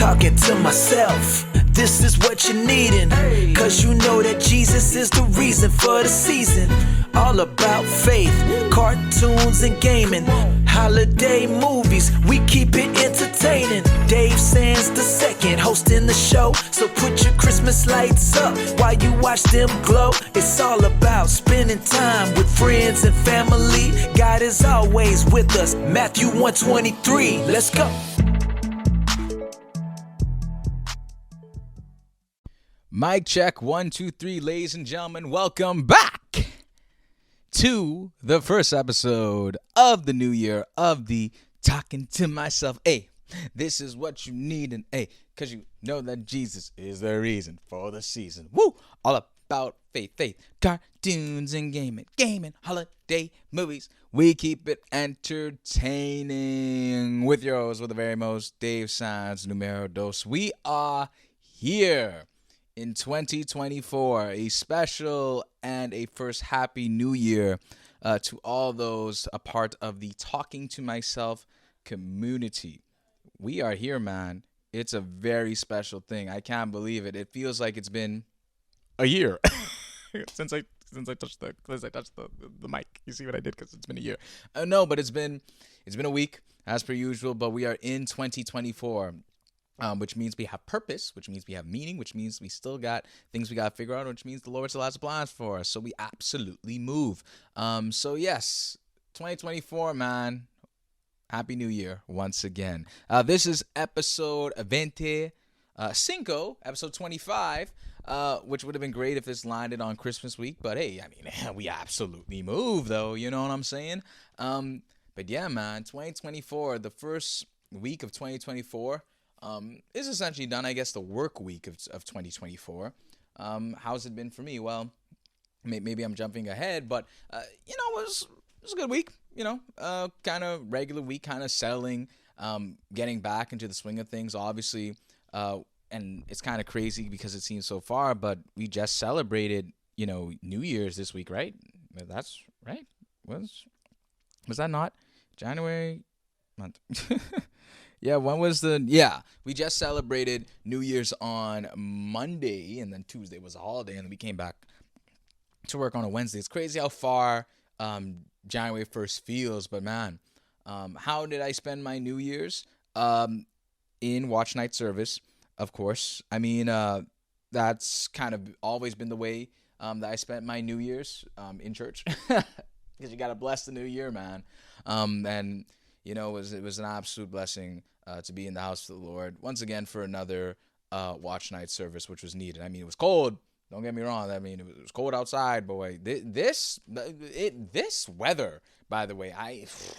talking to myself. This is what you're needing, cause you know that Jesus is the reason for the season. All about faith, cartoons and gaming, holiday movies, we keep it entertaining. Dave Sands the second hosting the show, so put your Christmas lights up while you watch them glow. It's all about spending time with friends and family. God is always with us. Matthew 1:23, let's go. Mic check, 1, 2, 3, ladies and gentlemen. Welcome back to the first episode of the new year of the Talking to Myself. Hey, this is what you need, and hey, because you know that Jesus is the reason for the season. Woo! All about faith, cartoons and gaming, holiday movies. We keep it entertaining with your host, with the very most, Dave Sands, numero dos. We are here in 2024, a special and a first happy new year to all those a part of the Talking to Myself community. We are here, man. It's a very special thing. I can't believe it. It feels like it's been a year since I touched the mic. You see what I did? Because it's been a year. No, but it's been a week as per usual. But we are in 2024. Which means we have purpose, which means we have meaning, which means we still got things we got to figure out, which means the Lord still has plans for us. So we absolutely move. So yes, 2024, man. Happy New Year once again. This is episode 25, episode 25, which would have been great if this landed on Christmas week. But hey, I mean, we absolutely move, though. You know what I'm saying? But yeah, man, 2024, the first week of 2024. Is essentially done, I guess, the work week of 2024. How's it been for me? Well, maybe I'm jumping ahead, but, it was a good week, kind of regular week, kind of settling, getting back into the swing of things, obviously, and it's kind of crazy because it seems so far, but we just celebrated, New Year's this week, right? That's right. Was that not January month? Yeah, we just celebrated New Year's on Monday, and then Tuesday was a holiday, and then we came back to work on a Wednesday. It's crazy how far January 1st feels, but man, how did I spend my New Year's? In watch night service, of course. I mean, that's kind of always been the way that I spent my New Year's in church, because you got to bless the new year, man. And it was an absolute blessing to be in the house of the Lord once again for another watch night service, which was needed. I mean, it was cold. Don't get me wrong. I mean, it was cold outside, boy. This weather, by the way,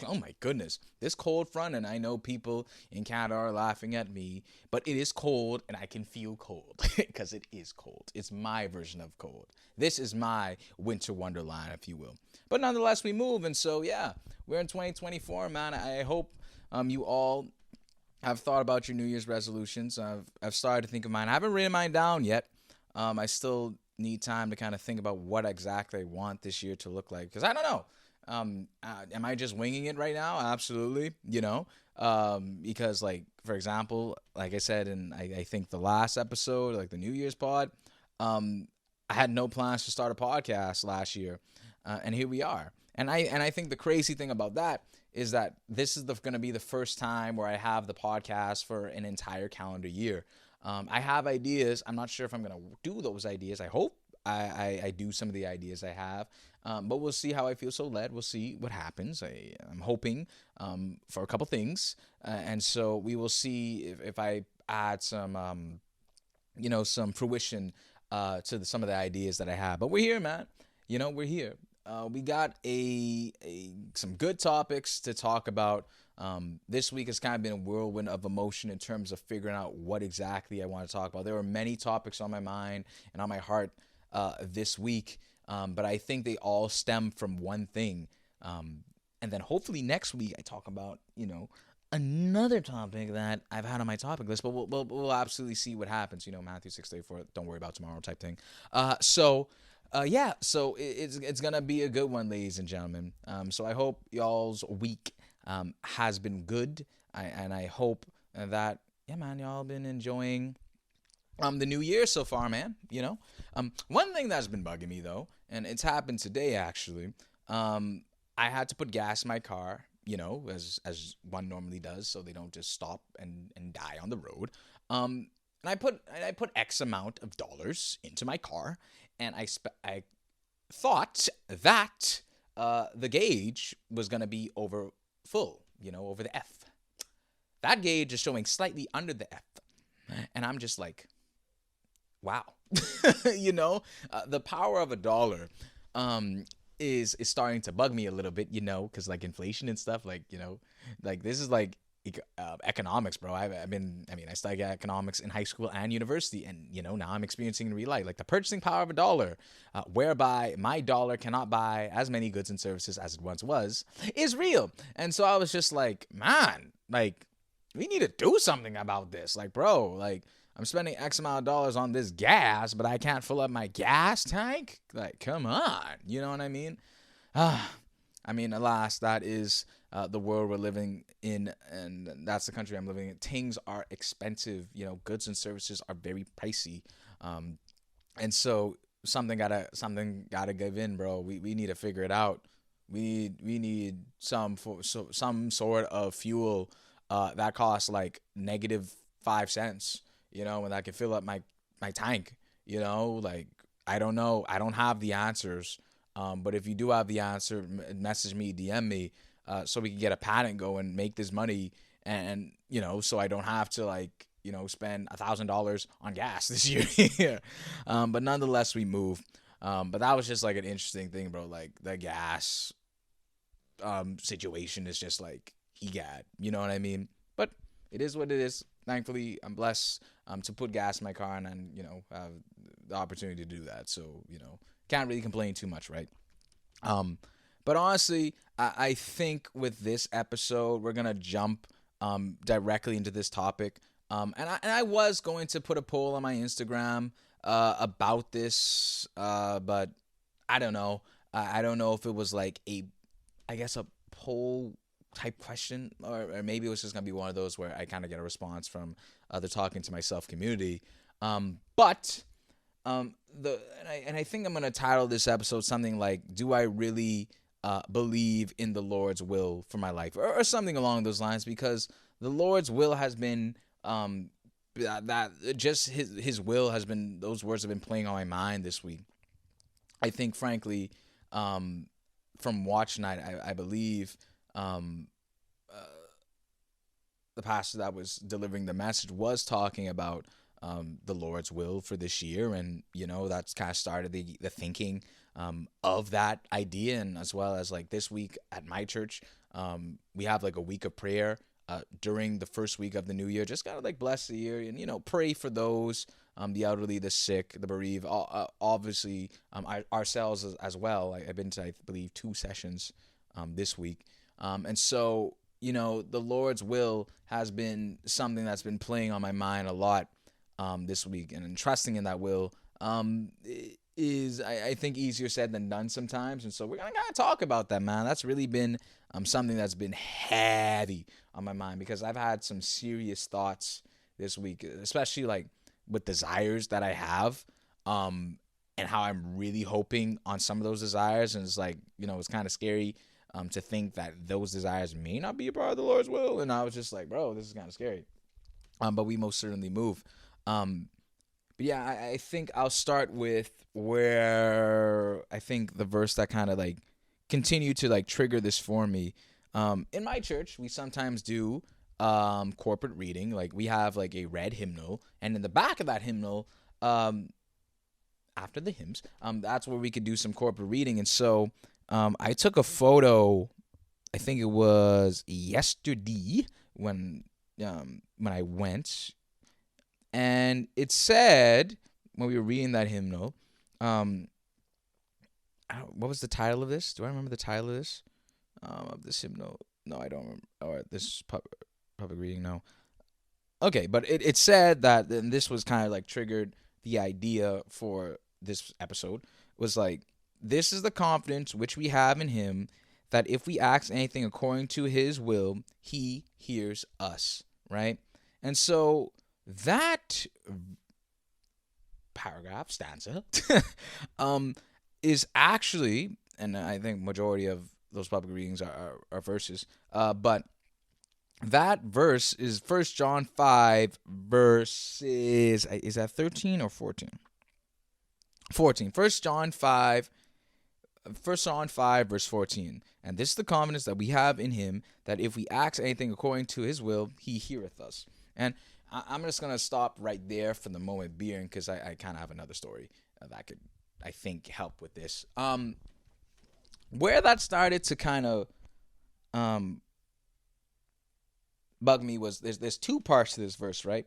oh my goodness, this cold front, and I know people in Canada are laughing at me, but it is cold, and I can feel cold because it is cold. It's my version of cold. This is my winter wonderland, if you will. But nonetheless, we move, and so yeah, we're in 2024, man. I hope you all have thought about your New Year's resolutions. I've started to think of mine. I haven't written mine down yet. I still need time to kind of think about what exactly I want this year to look like, because I don't know. Am I just winging it right now? Absolutely, because, like, for example, like I said in I think the last episode, like the New Year's pod, I had no plans to start a podcast last year, and here we are. And I think the crazy thing about that is that this is going to be the first time where I have the podcast for an entire calendar year. I have ideas. I'm not sure if I'm going to do those ideas. I hope I do some of the ideas I have. But we'll see how I feel so led. We'll see what happens. I'm hoping for a couple things. And so we will see if I add some, some fruition to some of the ideas that I have. But we're here, man. We're here. We got some good topics to talk about. This week has kind of been a whirlwind of emotion in terms of figuring out what exactly I want to talk about. There were many topics on my mind and on my heart this week, but I think they all stem from one thing. And then hopefully next week I talk about, another topic that I've had on my topic list, but we'll absolutely see what happens. Matthew 6:34, don't worry about tomorrow type thing. So it's gonna be a good one, ladies and gentlemen. So I hope y'all's week has been good, and I hope that yeah, man, y'all been enjoying the new year so far, man. One thing that's been bugging me though, and it's happened today actually. I had to put gas in my car, as one normally does, so they don't just stop and die on the road. And I put X amount of dollars into my car, and I thought that the gauge was gonna be over full, over the F. That gauge is showing slightly under the F, and I'm just like, wow. The power of a dollar is starting to bug me a little bit, because like inflation and stuff, like this is like economics, bro. I studied economics in high school and university, and now I'm experiencing in real life, like the purchasing power of a dollar, whereby my dollar cannot buy as many goods and services as it once was, is real. And so I was just like, man, like we need to do something about this, like, bro, like I'm spending X amount of dollars on this gas, but I can't fill up my gas tank. Like, come on, you know what I mean? Alas, that is the world we're living in, and that's the country I'm living in. Things are expensive. Goods and services are very pricey, and so something gotta give in, bro. We need to figure it out. We need some sort of fuel that costs like -5 cents. When I can fill up my tank. Like I don't know. I don't have the answers. But if you do have the answer, message me, DM me, so we can get a patent going, make this money, and so I don't have to spend $1,000 on gas this year. But nonetheless, we move. But that was just like an interesting thing, bro. Like the gas situation is just like egad. You know what I mean? But it is what it is. Thankfully, I'm blessed to put gas in my car and have the opportunity to do that. So can't really complain too much, right? But honestly, I think with this episode, we're gonna jump directly into this topic. And I was going to put a poll on my Instagram about this, but I don't know. I don't know if it was like a poll type question, or maybe it was just gonna be one of those where I kind of get a response from the Talking to Myself community. But I think I'm gonna title this episode something like, "Do I really believe in the Lord's will for my life?" or something along those lines, because the Lord's will has been that just his will has been, those words have been playing on my mind this week. I think, frankly, from watch night, I believe the pastor that was delivering the message was talking about the Lord's will for this year, and that's kind of started the thinking of that idea. And as well as like this week at my church, we have like a week of prayer during the first week of the new year, just gotta like bless the year and pray for those, the elderly, the sick, the bereaved, obviously ourselves as well. I've been to, I believe, 2 sessions this week, and so the Lord's will has been something that's been playing on my mind a lot this week, and trusting in that will is, I think, easier said than done sometimes. And so we're gonna talk about that, man. That's really been something that's been heavy on my mind, because I've had some serious thoughts this week, especially like with desires that I have, and how I'm really hoping on some of those desires. And it's like, it's kind of scary to think that those desires may not be a part of the Lord's will. And I was just like, bro, this is kind of scary. But we most certainly move. But yeah, I think I'll start with where I think the verse that kind of like continued to like trigger this for me. In my church, we sometimes do corporate reading. Like we have like a red hymnal, and in the back of that hymnal, after the hymns, that's where we could do some corporate reading. And so I took a photo, I think it was yesterday when I went, and it said, when we were reading that hymnal, what was the title of this? Do I remember the title of this? Of this hymnal? No, I don't remember. Or this public reading? No. Okay, but it said that, and this was kind of like triggered the idea for this episode, was like, "This is the confidence which we have in him, that if we ask anything according to his will, he hears us," right? And so that stanza, is actually, and I think majority of those public readings are verses, but that verse is First John 5 verses, is that 13 or 14? 14. First John 5 verse 14. And this is the confidence that we have in him, that if we ask anything according to his will, he heareth us. And I'm just going to stop right there for the moment being, because I kind of have another story that could, I think, help with this. Where that started to kind of bug me was there's two parts to this verse, right?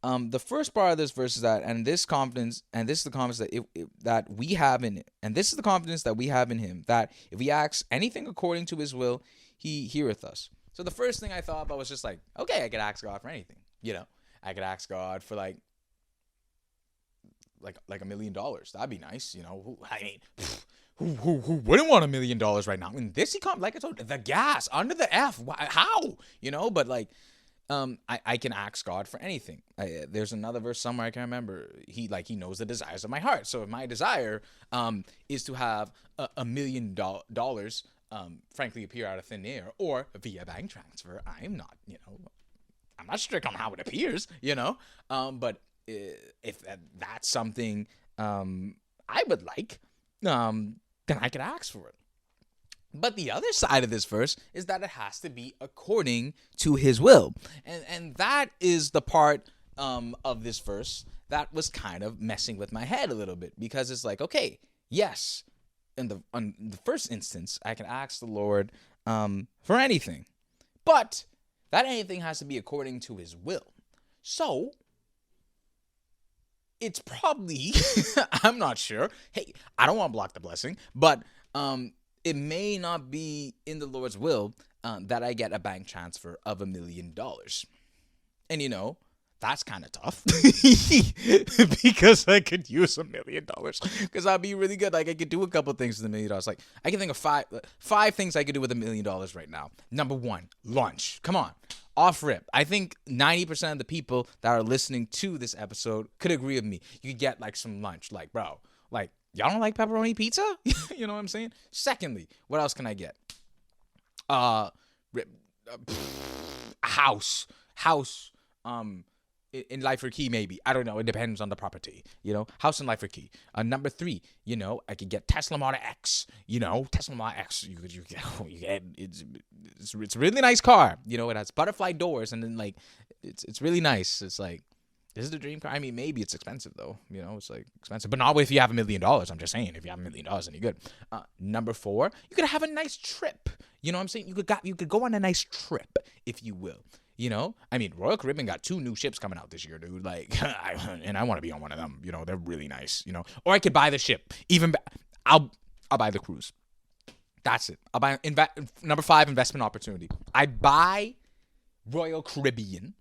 The first part of this verse is that, and this confidence, and this is the confidence that we have in it, and this is the confidence that we have in him, that if we ask anything according to his will, he heareth us. So the first thing I thought about was just like, okay, I could ask God for anything, I could ask God for like $1 million. That'd be nice, Who wouldn't want $1 million right now? I mean, this economy, like I told you, the gas under the F. How? But like, I can ask God for anything. There's another verse somewhere I can't remember. He knows the desires of my heart. So if my desire is to have $1 million, frankly, appear out of thin air or via bank transfer, I'm not strict on how it appears, But if that's something I would like, then I could ask for it. But the other side of this verse is that it has to be according to his will. And that is the part of this verse that was kind of messing with my head a little bit, because it's like, okay, yes, in the first instance, I can ask the Lord for anything. But that anything has to be according to his will. So it's probably, I'm not sure. Hey, I don't want to block the blessing, but it may not be in the Lord's will that I get a bank transfer of $1 million. And that's kind of tough because I could use $1 million, because I'd be really good. Like, I could do a couple things with $1 million. Like, I can think of five things I could do with $1 million right now. Number one, lunch. Come on. Off rip. I think 90% of the people that are listening to this episode could agree with me. You could get like some lunch. Like, bro, like, y'all don't like pepperoni pizza? You know what I'm saying? Secondly, what else can I get? House. In Lifer Key, maybe. I don't know. It depends on the property. House in Lifer Key. Number three, I could get Tesla Model X. Tesla Model X. You get it's a really nice car. It has butterfly doors, and then like it's really nice. It's like, this is the dream car. I mean, maybe it's expensive though. It's like expensive, but not if you have $1 million. I'm just saying, if you have $1 million, then you're good. Number four, you could have a nice trip. You know what I'm saying? You could go on a nice trip, if you will. I mean, Royal Caribbean got 2 new ships coming out this year, dude. Like, and I want to be on one of them. They're really nice. Or I could buy the ship. I'll buy the cruise. That's it. I'll buy number 5, investment opportunity. I buy Royal Caribbean.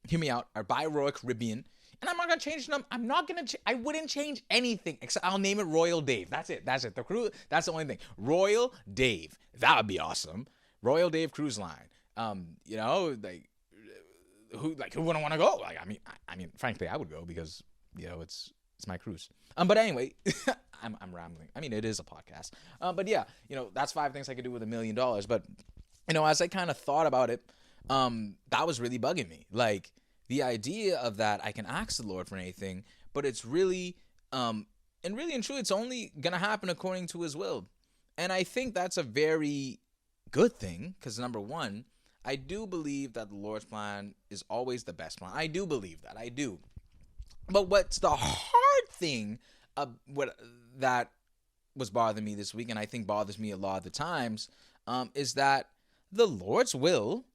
Hear me out. I buy Royal Caribbean, and I'm not gonna change them. I wouldn't change anything except I'll name it Royal Dave. That's it. The cruise. That's the only thing. Royal Dave. That would be awesome. Royal Dave Cruise Line. Like who wouldn't want to go? Like, I mean, frankly, I would go because it's my cruise. But anyway, I'm rambling. I mean, it is a podcast. But yeah, that's 5 things I could do with $1 million. But as I kind of thought about it, that was really bugging me. Like, the idea of that I can ask the Lord for anything, but it's really, and really and truly, it's only gonna happen according to his will. And I think that's a very good thing, because number one, I do believe that the Lord's plan is always the best plan. I do believe that. I do. But what's the hard thing that was bothering me this week, and I think bothers me a lot of the times, is that the Lord's will,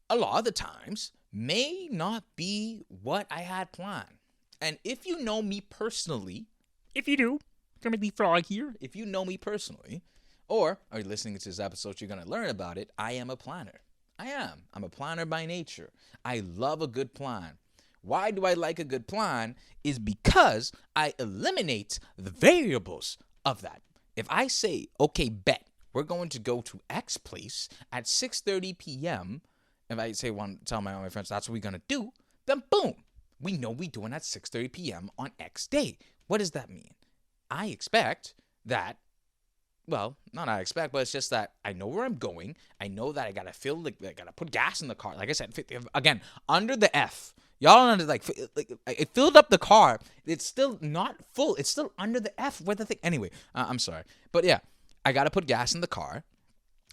a lot of the times, may not be what I had planned. And if you know me personally, if you do, Timothy Frog here, if you know me personally, or are you listening to this episode, you're going to learn about it, I am a planner. I am. I'm a planner by nature. I love a good plan. Why do I like a good plan? Is because I eliminate the variables of that. If I say, okay, bet, we're going to go to X place at 6:30 p.m., if I say tell my friends that's what we're gonna do, then boom, we know we doing at 6:30 p.m. on X day. What does that mean? I expect that. Well, not I expect, but it's just that I know where I'm going. I know that I gotta I gotta put gas in the car. Like I said, again, under the F. Y'all under like it filled up the car. It's still not full. It's still under the F. Where the thing? Anyway, I'm sorry, but yeah, I gotta put gas in the car.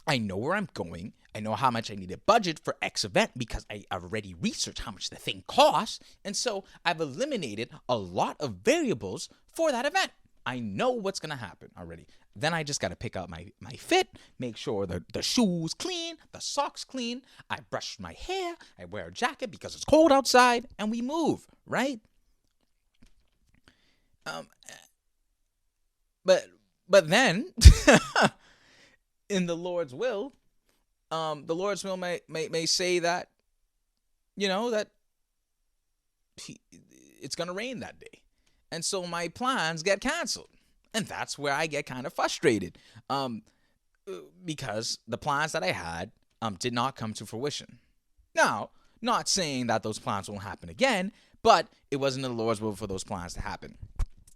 I know where I'm going. I know how much I need to budget for X event because I already researched how much the thing costs, and so I've eliminated a lot of variables for that event. I know what's gonna happen already. Then I just gotta pick out my fit, make sure the shoes clean, the socks clean. I brush my hair, I wear a jacket because it's cold outside, and we move, right? But then in the Lord's will, the Lord's will may say that, that it's gonna rain that day. And so my plans get canceled. And that's where I get kind of frustrated because the plans that I had did not come to fruition. Now, not saying that those plans won't happen again, but it wasn't in the Lord's will for those plans to happen.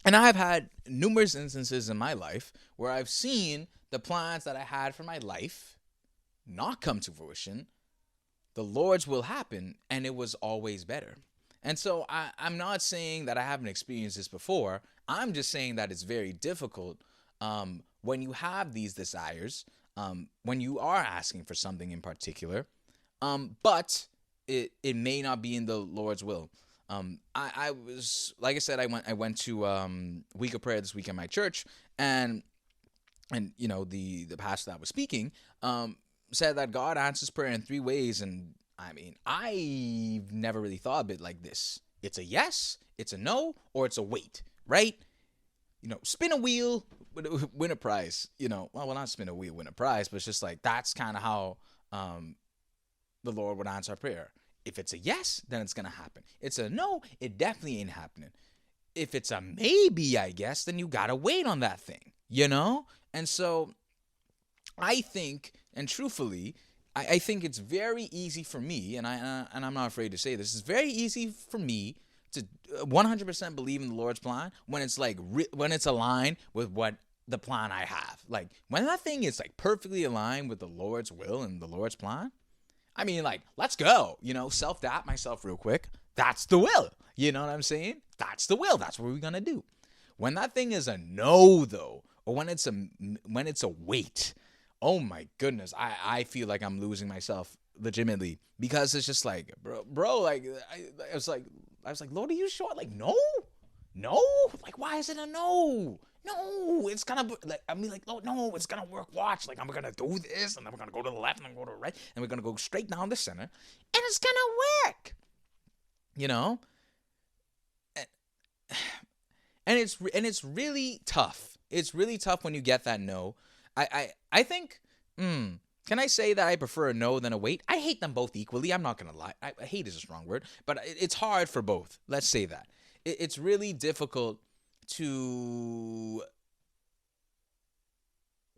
And I have had numerous instances in my life where I've seen the plans that I had for my life not come to fruition. The Lord's will happen, and it was always better. And so I'm not saying that I haven't experienced this before. I'm just saying that it's very difficult when you have these desires, when you are asking for something in particular, but it may not be in the Lord's will. I was, like I said, I went to week of prayer this week at my church, and the pastor that was speaking said that God answers prayer in 3 ways, and I mean, I've never really thought of it like this. It's a yes, it's a no, or it's a wait, right? Spin a wheel, win a prize. Well, not spin a wheel, win a prize, but it's just like that's kind of how the Lord would answer our prayer. If it's a yes, then it's gonna happen. It's a no, it definitely ain't happening. If it's a maybe, I guess, then you gotta wait on that thing, And so, I think, and truthfully, I think it's very easy for me, and I'm not afraid to say this. It's very easy for me to 100% believe in the Lord's plan when it's when it's aligned with what the plan I have. Like when that thing is like perfectly aligned with the Lord's will and the Lord's plan. I mean, like, let's go. Self-doubt myself real quick. That's the will. You know what I'm saying? That's the will. That's what we're gonna do. When that thing is a no, though, or when it's a wait. Oh my goodness, I feel like I'm losing myself legitimately because it's just like, bro, like I was like, Lord, are you sure? Like, no, like, why is it a no? No, it's gonna like, I mean, like, no, it's gonna work. Watch, like, I'm gonna do this, and then we're gonna go to the left, and then go to the right, and we're gonna go straight down the center, and it's gonna work. And it's really tough. It's really tough when you get that no. I think, can I say that I prefer a no than a wait? I hate them both equally. I'm not going to lie. Hate is a strong word, but it's hard for both. Let's say that. It's really difficult to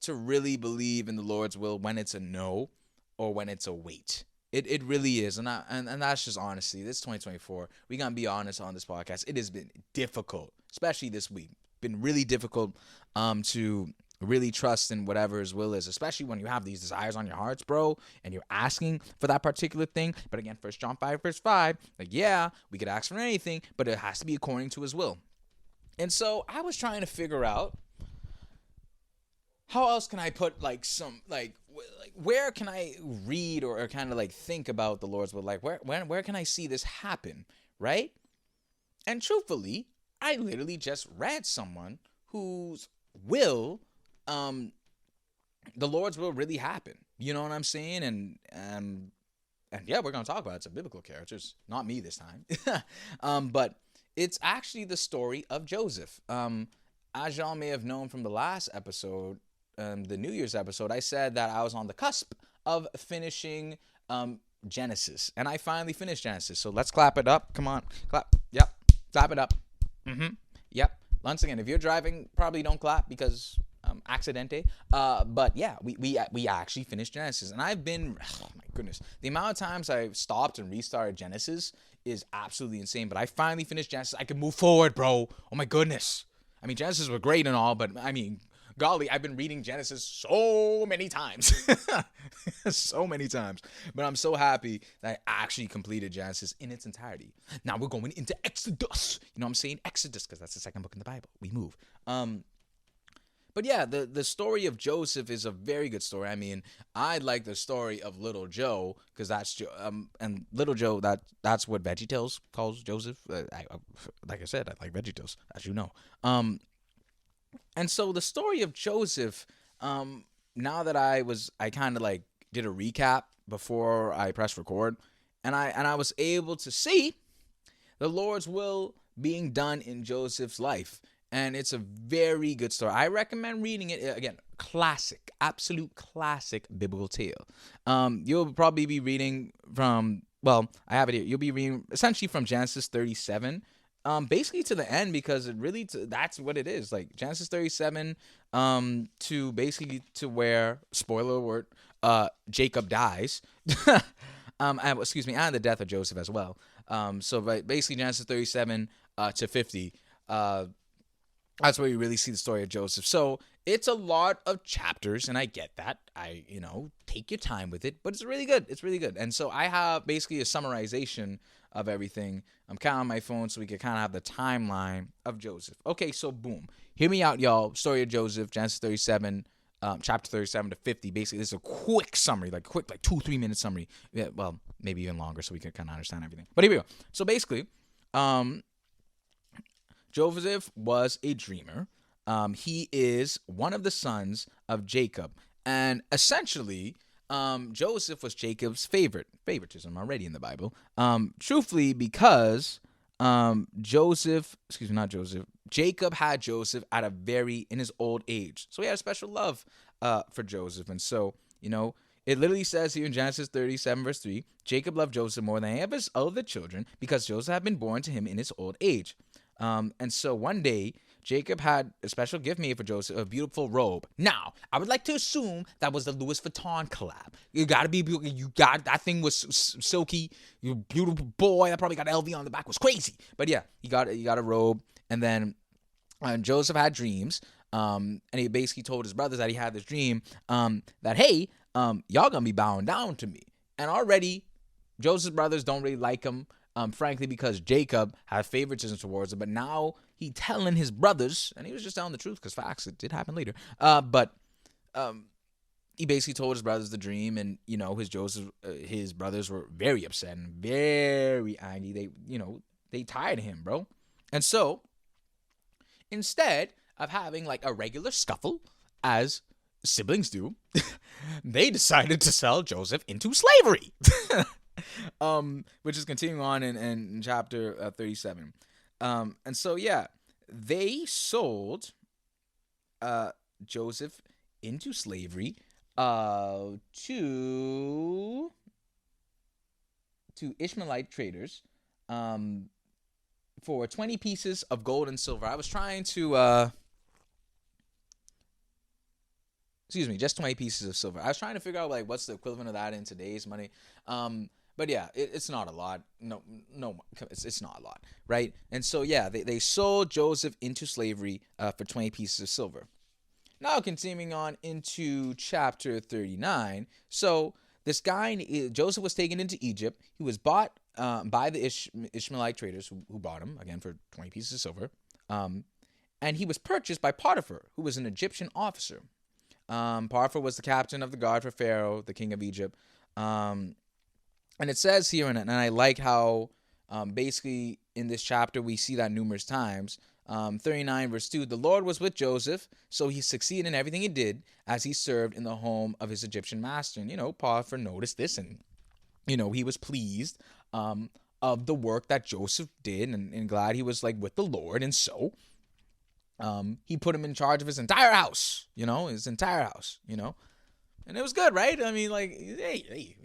really believe in the Lord's will when it's a no or when it's a wait. It really is. And that's just honesty. This 2024, we're going to be honest on this podcast. It has been difficult, especially this week. Been really difficult to really trust in whatever his will is, especially when you have these desires on your hearts, bro, and you're asking for that particular thing. But again, 1 John 5, verse 5, like, yeah, we could ask for anything, but it has to be according to his will. And so I was trying to figure out how else can I put like some, like where can I read or kind of like think about the Lord's will? Like where can I see this happen, right? And truthfully, I literally just read someone whose will, the Lord's will really happen. You know what I'm saying? And yeah, we're going to talk about it. It's a biblical character. It's not me this time. But it's actually the story of Joseph. As y'all may have known from the last episode, the New Year's episode, I said that I was on the cusp of finishing Genesis. And I finally finished Genesis. So let's clap it up. Come on. Clap. Yep. Clap it up. Yep. Once again, if you're driving, probably don't clap because accidente. But yeah, we actually finished Genesis, and I've been, oh my goodness, the amount of times I've stopped and restarted Genesis is absolutely insane. But I finally finished Genesis. I can move forward, bro. Oh my goodness. I mean, Genesis was great and all, but I mean, golly, I've been reading Genesis so many times. So many times. But I'm so happy that I actually completed Genesis in its entirety. Now we're going into Exodus. You know what I'm saying? Exodus, because that's the second book in the Bible. We move. But yeah, the story of Joseph is a very good story. I mean, I like the story of Little Joe because that's and Little Joe, that's what VeggieTales calls Joseph. Like I said, I like VeggieTales, as you know. And so the story of Joseph, now that I kind of like did a recap before I pressed record, and I was able to see the Lord's will being done in Joseph's life. And it's a very good story. I recommend reading it. Again, classic, absolute classic biblical tale. You'll probably be reading from, well, I have it here. You'll be reading essentially from Genesis 37, basically to the end, because it really, that's what it is. Like Genesis 37 to basically to where, spoiler alert, Jacob dies. And the death of Joseph as well. So basically Genesis 37 to 50. That's where you really see the story of Joseph. So it's a lot of chapters, and I get that. Take your time with it, but it's really good. It's really good. And so I have basically a summarization of everything. I'm kind of on my phone so we can kind of have the timeline of Joseph. Okay, so boom. Hear me out, y'all. Story of Joseph, Genesis 37, chapter 37 to 50. Basically, this is a quick summary, like 2-3 minute summary. Yeah, well, maybe even longer so we can kind of understand everything. But here we go. So basically, Joseph was a dreamer. He is one of the sons of Jacob. And essentially, Joseph was Jacob's favoritism already in the Bible. Truthfully, because Jacob had Joseph in his old age. So he had a special love for Joseph. And so, it literally says here in Genesis 37, verse 3, Jacob loved Joseph more than any of his other children because Joseph had been born to him in his old age. And so one day, Jacob had a special gift made for Joseph, a beautiful robe. Now, I would like to assume that was the Louis Vuitton collab. That thing was silky. You beautiful boy. That probably got LV on the back. It was crazy. But yeah, he got a robe. And then Joseph had dreams. And he basically told his brothers that he had this dream that, hey, y'all gonna be bowing down to me. And already, Joseph's brothers don't really like him. Frankly, because Jacob had favoritism towards him, but now he telling his brothers, and he was just telling the truth because facts, it did happen later. But he basically told his brothers the dream, and his brothers were very upset and very angry. They tired of him, bro. And so instead of having like a regular scuffle, as siblings do, they decided to sell Joseph into slavery. Which is continuing on in chapter 37. And so, yeah, they sold Joseph into slavery to Ishmaelite traders for 20 pieces of gold and silver. I was trying to... just 20 pieces of silver. I was trying to figure out, like, what's the equivalent of that in today's money. But yeah, it's not a lot. No, it's not a lot, right? And so, yeah, they sold Joseph into slavery for 20 pieces of silver. Now, continuing on into chapter 39. So, this guy, Joseph, was taken into Egypt. He was bought by the Ishmaelite traders who bought him, again, for 20 pieces of silver. And he was purchased by Potiphar, who was an Egyptian officer. Potiphar was the captain of the guard for Pharaoh, the king of Egypt. And it says here, and I like how basically in this chapter we see that numerous times. 39 verse 2, the Lord was with Joseph, so he succeeded in everything he did as he served in the home of his Egyptian master. And, Potiphar noticed this, and, he was pleased of the work that Joseph did and glad he was, like, with the Lord. And so he put him in charge of his entire house, and it was good, right? I mean, like, hey,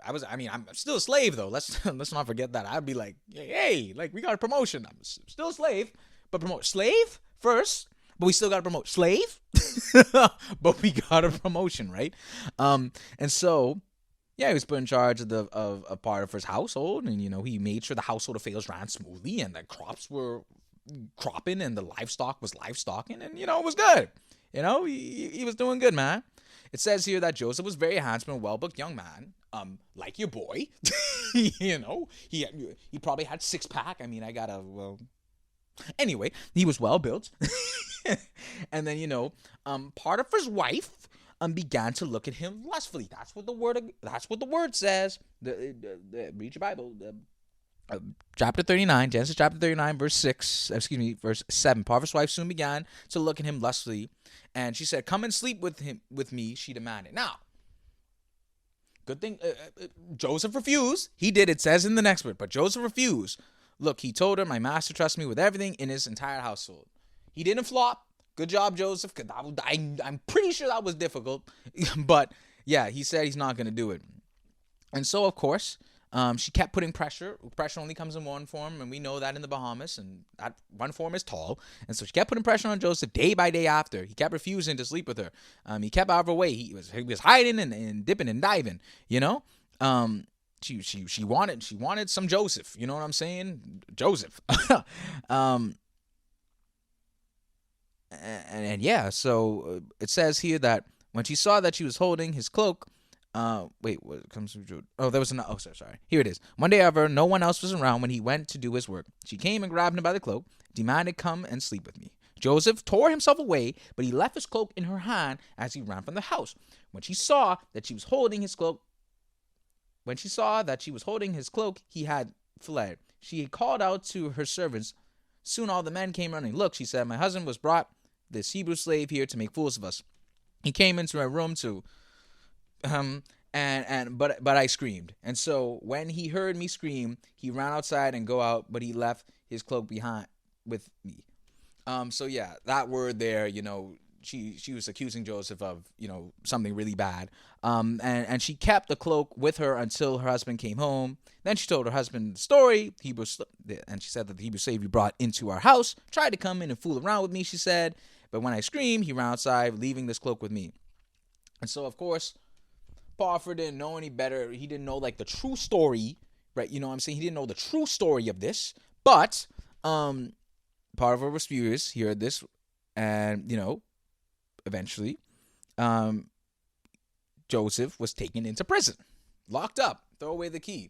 I'm still a slave though. Let's not forget that. I'd be like, hey, like, we got a promotion. I'm still a slave, but slave first but we still got a promotion. Slave? But we got a promotion, right? And so, yeah, he was put in charge of Potiphar's household, and he made sure the household affairs ran smoothly, and the crops were cropping, and the livestock was livestocking, and it was good. He was doing good, man. It says here that Joseph was very handsome and well-booked young man, like your boy. He probably had six-pack. I mean, anyway, he was well-built. And then, Potiphar's wife began to look at him lustfully. That's what the word says. Read your Bible. Chapter 39, Genesis chapter 39, verse 7. Potiphar's wife soon began to look at him lustfully, and she said, "Come and sleep with me," she demanded. Now, good thing Joseph refused. He did, it says in the next word, but Joseph refused. Look, he told her, "My master trusts me with everything in his entire household." He didn't flop. Good job, Joseph. I'm pretty sure that was difficult. But, yeah, he said he's not going to do it. And so, of course, she kept putting pressure. Pressure only comes in one form, and we know that in the Bahamas, and that one form is tall. And so she kept putting pressure on Joseph day by day after. He kept refusing to sleep with her. He kept out of her way. He was hiding and dipping and diving, She wanted some Joseph. You know what I'm saying? Joseph. And yeah, so it says here that when she saw that she was holding his cloak, what comes through? Oh, there was an. Oh, sorry. Here it is. One day, however, no one else was around when he went to do his work. She came and grabbed him by the cloak, demanded, "Come and sleep with me." Joseph tore himself away, but he left his cloak in her hand as he ran from the house. When she saw that she was holding his cloak, he had fled. She called out to her servants. Soon all the men came running. "Look," she said, "my husband was brought this Hebrew slave here to make fools of us. He came into my room to but I screamed. And so when he heard me scream, he ran outside and go out, but he left his cloak behind with me." So yeah, that word there, she was accusing Joseph of, something really bad. And she kept the cloak with her until her husband came home. Then she told her husband the story. And she said that the Hebrew slave you brought into our house tried to come in and fool around with me, she said. But when I screamed, he ran outside, leaving this cloak with me. And so, of course, Potiphar didn't know any better. He didn't know, the true story, right? You know what I'm saying? He didn't know the true story of this. But Potiphar was furious. He heard this. And, eventually, Joseph was taken into prison. Locked up. Throw away the key.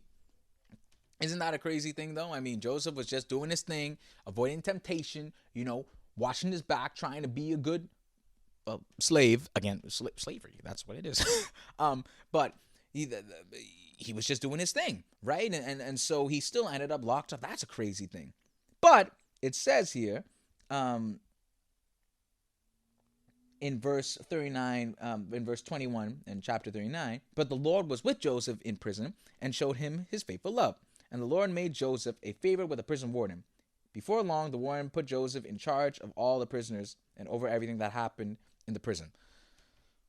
Isn't that a crazy thing, though? I mean, Joseph was just doing his thing, avoiding temptation, watching his back, trying to be a good slave. Again, slavery, that's what it is. But he was just doing his thing, right? And so he still ended up locked up. That's a crazy thing. But it says here, in verse 39, in verse 21 in chapter 39, "But the Lord was with Joseph in prison and showed him his faithful love. And the Lord made Joseph a favorite with the prison warden. Before long, the warden put Joseph in charge of all the prisoners and over everything that happened in the prison."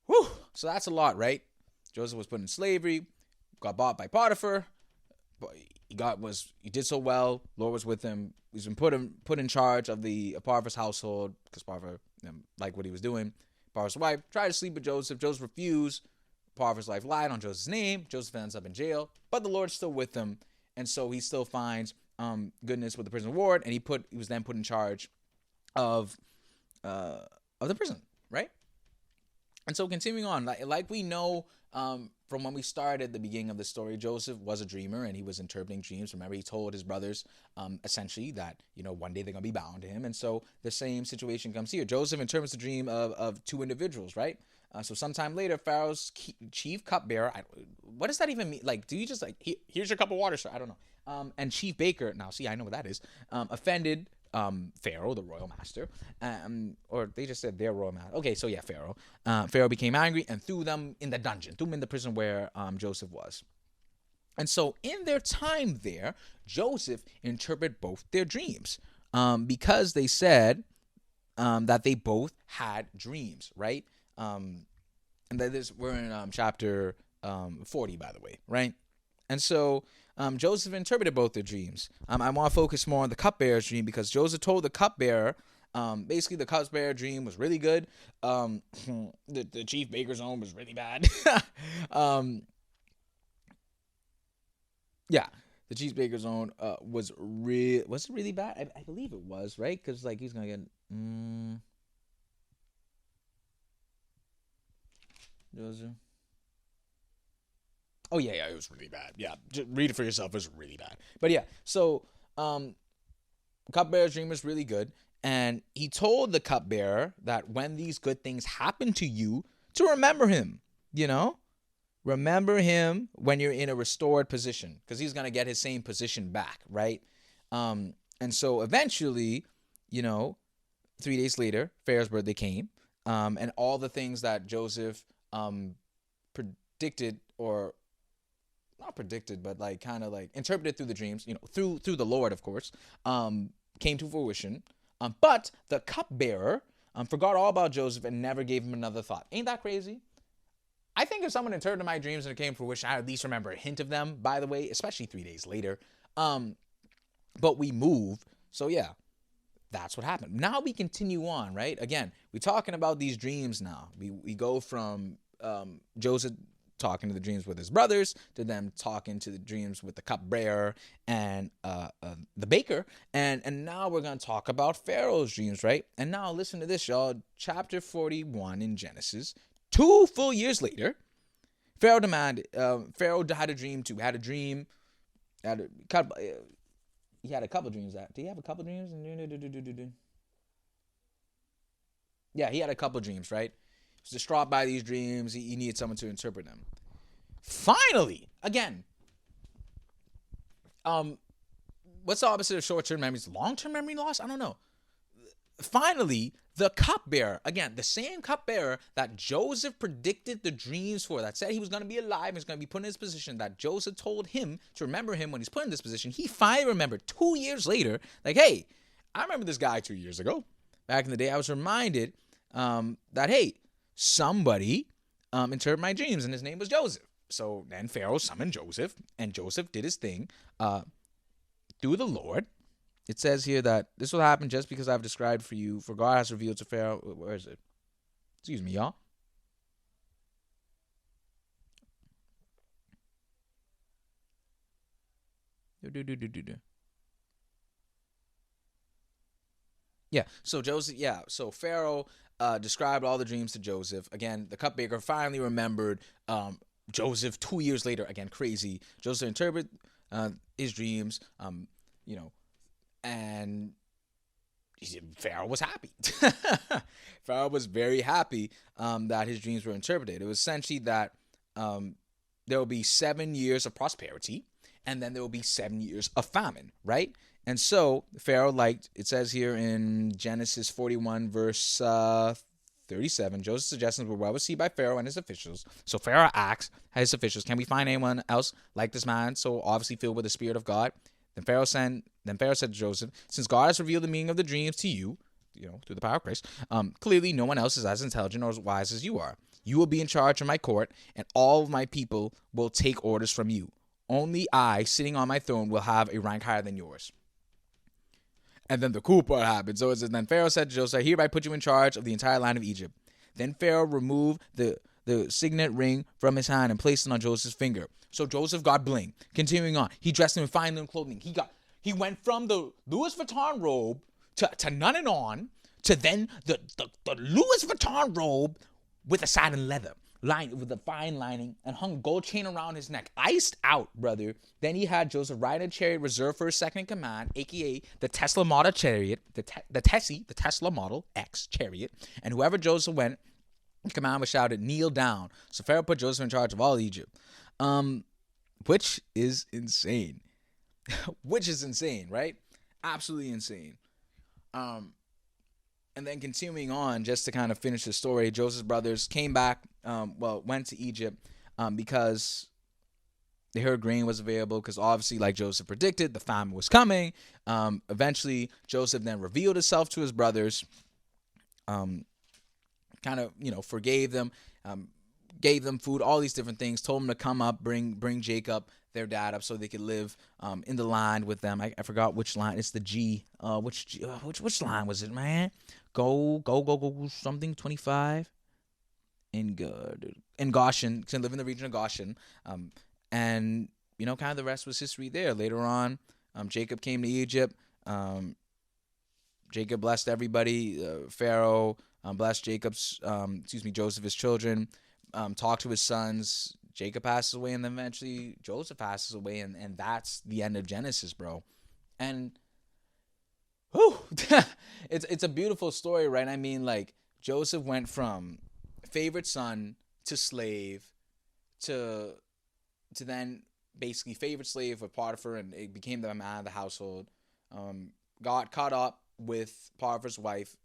Whew! So that's a lot, right? Joseph was put in slavery, got bought by Potiphar. He did so well. Lord was with him. He's been put in charge of the Potiphar's household because Potiphar liked what he was doing. Potiphar's wife tried to sleep with Joseph. Joseph refused. Potiphar's wife lied on Joseph's name. Joseph ends up in jail, but the Lord's still with him, and so he still finds goodness with the prison ward, and he was then put in charge of the prison, right? And so continuing on, like we know from when we started the beginning of the story, Joseph was a dreamer and he was interpreting dreams. Remember, he told his brothers essentially that, one day they're going to be bound to him. And so the same situation comes here. Joseph interprets the dream of two individuals, right? So sometime later, Pharaoh's chief cupbearer, what does that even mean? Do you just here's your cup of water, sir? I don't know. And chief baker, now see, I know what that is, offended Pharaoh, the royal master, or they just said their royal master. Okay, so yeah, Pharaoh. Pharaoh became angry and threw them in the dungeon, threw them in the prison where Joseph was. And so in their time there, Joseph interpreted both their dreams because they said that they both had dreams, right? And we're in chapter 40, by the way, right? And so Joseph interpreted both their dreams. I want to focus more on the cupbearer's dream because Joseph told the cupbearer Basically, the cupbearer dream was really good. The chief baker's own was really bad. um, yeah, the chief baker's own was it really bad? I believe it was, right? Because like he's gonna get Joseph. Oh yeah, it was really bad. Yeah, just read it for yourself. It was really bad. But yeah, so cupbearer's dream was really good, and he told the cupbearer that when these good things happen to you, to remember him. You know, remember him when you're in a restored position, because he's gonna get his same position back, right? And so eventually, you know, 3 days later, Pharaoh's birthday came, and all the things that Joseph predicted, or not predicted, but like kind of like interpreted through the dreams, you know, through the Lord, of course, came to fruition. But the cupbearer forgot all about Joseph and never gave him another thought. Ain't that crazy? I think if someone interpreted my dreams and it came to fruition, I at least remember a hint of them, by the way, especially 3 days later. But we move. So yeah, that's what happened. Now we continue on, right? Again, we're talking about these dreams now. We go from Joseph talking to the dreams with his brothers to them talking to the dreams with the cupbearer and the baker. And now we're going to talk about Pharaoh's dreams, right? And now listen to this, y'all. Chapter 41 in Genesis. 2 full years later, Pharaoh had a dream too. Had a dream. He had a couple dreams. Did he have a couple dreams? Yeah, he had a couple dreams, right? He was distraught by these dreams. He needed someone to interpret them. Finally, again, what's the opposite of short-term memories? Long-term memory loss? I don't know. Finally, the cupbearer, again, the same cupbearer that Joseph predicted the dreams for, that said he was going to be alive and was going to be put in his position, that Joseph told him to remember him when he's put in this position, he finally remembered 2 years later, like, hey, I remember this guy 2 years ago. Back in the day, I was reminded that, hey, somebody interpreted my dreams, and his name was Joseph. So then Pharaoh summoned Joseph, and Joseph did his thing through the Lord. It says here that this will happen just because I've described for you, for God has revealed to Pharaoh. Where is it? Excuse me, y'all. Yeah, so Joseph, so Pharaoh described all the dreams to Joseph. Again, the cupbearer finally remembered Joseph 2 years later. Again, crazy. Joseph interpreted his dreams, and Pharaoh was happy. Pharaoh was very happy that his dreams were interpreted. It was essentially that there will be 7 years of prosperity, and then there will be 7 years of famine, right? And so Pharaoh liked, it says here in Genesis 41, verse 37, Joseph's suggestions were well received by Pharaoh and his officials. So Pharaoh asked his officials, can we find anyone else like this man, so obviously filled with the Spirit of God? Then Pharaoh said to Joseph, since God has revealed the meaning of the dreams to you, through the power of Christ, clearly no one else is as intelligent or as wise as you are. You will be in charge of my court, and all of my people will take orders from you. Only I, sitting on my throne, will have a rank higher than yours. And then the cool part happened. So it says, then Pharaoh said to Joseph, I hereby put you in charge of the entire land of Egypt. Then Pharaoh removed the signet ring from his hand and placed it on Joseph's finger. So Joseph got bling. Continuing on, he dressed him in fine linen clothing. He went from the Louis Vuitton robe to none and on to then the Louis Vuitton robe with a satin leather line with a fine lining and hung gold chain around his neck, iced out, brother. Then he had Joseph ride a chariot reserved for his second in command, aka the Tesla Model chariot, the Tesla Model X chariot, and whoever Joseph went, the command was shouted, kneel down. So Pharaoh put Joseph in charge of all Egypt, which is insane. Which is insane, right? Absolutely insane. And then continuing on, just to kind of finish the story, Joseph's brothers came back, went to Egypt because they heard grain was available, because obviously, like Joseph predicted, the famine was coming. Eventually, Joseph then revealed himself to his brothers, forgave them, gave them food, all these different things, told them to come up, bring Jacob, their dad, up so they could live in the land with them. I forgot which line. It's the G. Which line was it, man? Go, something 25. In Goshen, to live in the region of Goshen. And, kind of the rest was history there. Later on, Jacob came to Egypt. Jacob blessed everybody. Pharaoh blessed Joseph, his children, talked to his sons. Jacob passes away, and then eventually Joseph passes away, and that's the end of Genesis, bro. And whew, it's a beautiful story, right? I mean, like, Joseph went from favorite son to slave to then basically favorite slave of Potiphar, and it became the man of the household. Got caught up with Potiphar's wife.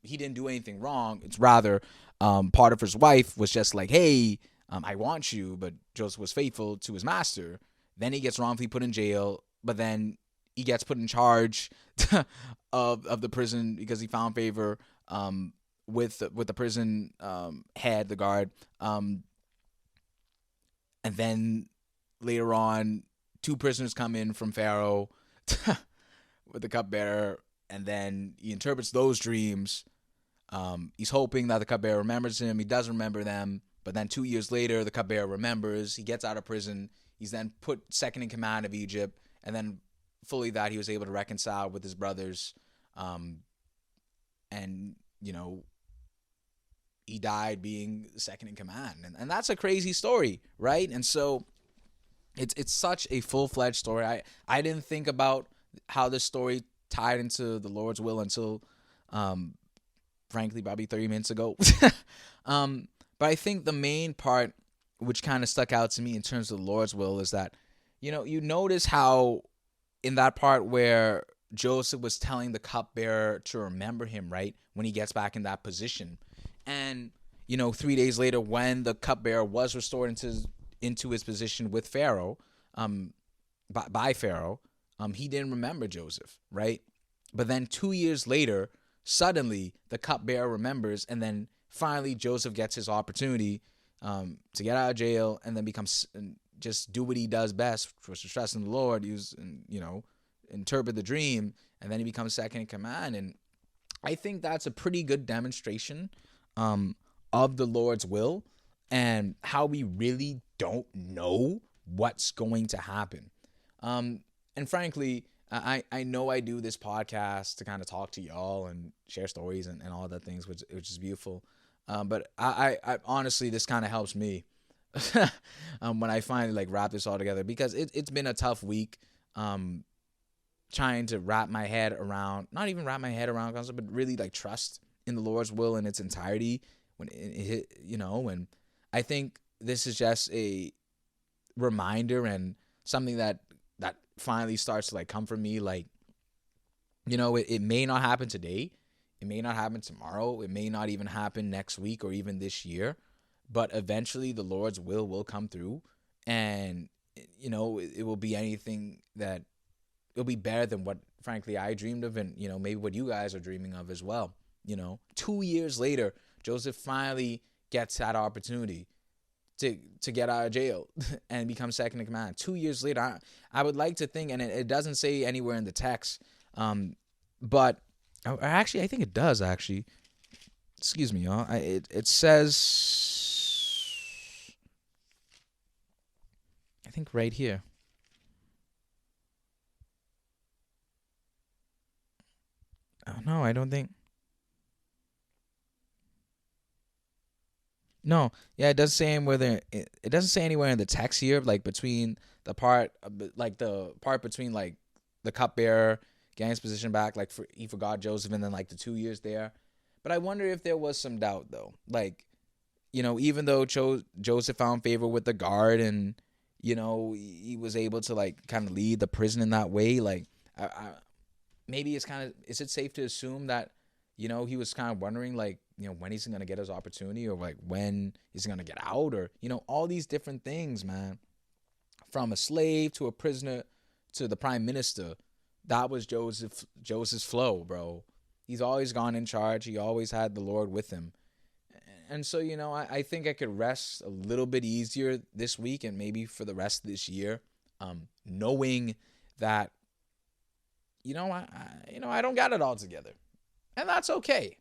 He didn't do anything wrong. It's rather Potiphar's wife was just like, hey, I want you, but Joseph was faithful to his master. Then he gets wrongfully put in jail, but then he gets put in charge of the prison because he found favor with the prison head, the guard. And then later on, 2 prisoners come in from Pharaoh with the cupbearer, and then he interprets those dreams. He's hoping that the cupbearer remembers him. He does remember them, but then 2 years later, the cupbearer remembers. He gets out of prison. He's then put second in command of Egypt, and then fully that he was able to reconcile with his brothers. And, he died being second in command. And that's a crazy story, right? And so it's such a full-fledged story. I didn't think about how this story tied into the Lord's will until, frankly, probably 30 minutes ago. But I think the main part, which kind of stuck out to me in terms of the Lord's will, is that, you notice how in that part where Joseph was telling the cupbearer to remember him, right, when he gets back in that position. And, 3 days later, when the cupbearer was restored into his position with Pharaoh, by Pharaoh, he didn't remember Joseph, right? But then 2 years later, suddenly the cupbearer remembers, and then finally Joseph gets his opportunity to get out of jail and then just do what he does best, which is trust in the Lord, interpret the dream, and then he becomes second in command. And I think that's a pretty good demonstration of the Lord's will and how we really don't know what's going to happen. And frankly, I know I do this podcast to kind of talk to y'all and share stories and all that things, which is beautiful. But I honestly, this kind of helps me when I finally wrap this all together, because it's been a tough week. Trying to not even wrap my head around concept, but really trust in the Lord's will in its entirety and I think this is just a reminder and something that finally starts to come from me. It may not happen today. It may not happen tomorrow. It may not even happen next week or even this year, but eventually the Lord's will come through, and it will be anything that it'll be better than what frankly I dreamed of, and maybe what you guys are dreaming of as well. 2 years later, Joseph finally gets that opportunity to get out of jail and become second in command. 2 years later, I would like to think, and it doesn't say anywhere in the text, but actually, I think it does actually. Excuse me, y'all. It says, I think right here. Oh, no, I don't think. No, yeah, it doesn't say anywhere. It doesn't say anywhere in the text here, between the part, between the cupbearer getting his position back, he forgot Joseph, and then the 2 years there. But I wonder if there was some doubt though, even though Joseph found favor with the guard, and he was able to kind of lead the prison in that way. Maybe is it safe to assume that he was kind of wondering when he's going to get his opportunity, or when he's going to get out, or all these different things, man. From a slave to a prisoner to the prime minister, that was Joseph's flow, bro. He's always gone in charge. He always had the Lord with him. And so, I think I could rest a little bit easier this week and maybe for the rest of this year, knowing that, I don't got it all together. And that's okay.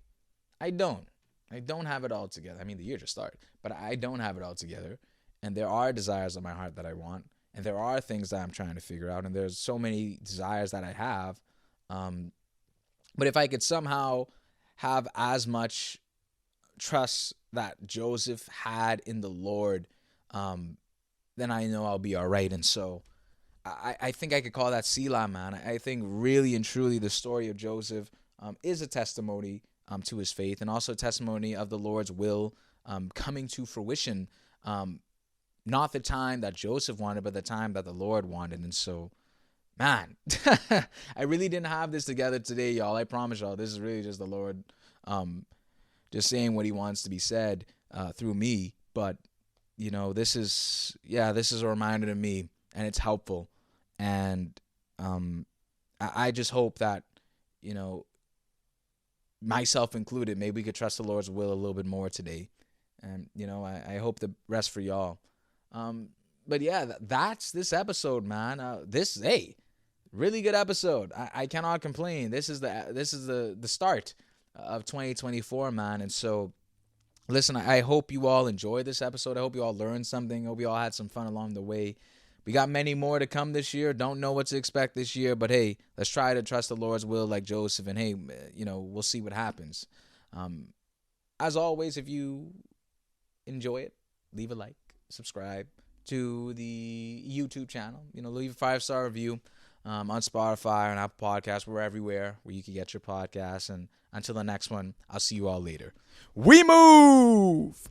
I don't. I don't have it all together. I mean, the year just started, but I don't have it all together. And there are desires of my heart that I want. And there are things that I'm trying to figure out. And there's so many desires that I have. But if I could somehow have as much trust that Joseph had in the Lord, then I know I'll be all right. And so I think I could call that Selah, man. I think really and truly the story of Joseph is a testimony to his faith, and also a testimony of the Lord's will coming to fruition. Not the time that Joseph wanted, but the time that the Lord wanted. And so, man, I really didn't have this together today, y'all. I promise y'all, this is really just the Lord just saying what he wants to be said through me. But, this is a reminder to me, and it's helpful. And I just hope that, myself included, maybe we could trust the Lord's will a little bit more today. And, I hope the rest for y'all. But yeah, that's this episode, man. Really good episode. I cannot complain. This is the start of 2024, man. And so, listen, I hope you all enjoyed this episode. I hope you all learned something. I hope you all had some fun along the way. We got many more to come this year. Don't know what to expect this year, but hey, let's try to trust the Lord's will like Joseph, and hey, we'll see what happens. As always, if you enjoy it, leave a like, subscribe to the YouTube channel. Leave a 5-star review on Spotify and Apple Podcasts. We're everywhere where you can get your podcasts. And until the next one, I'll see you all later. We move!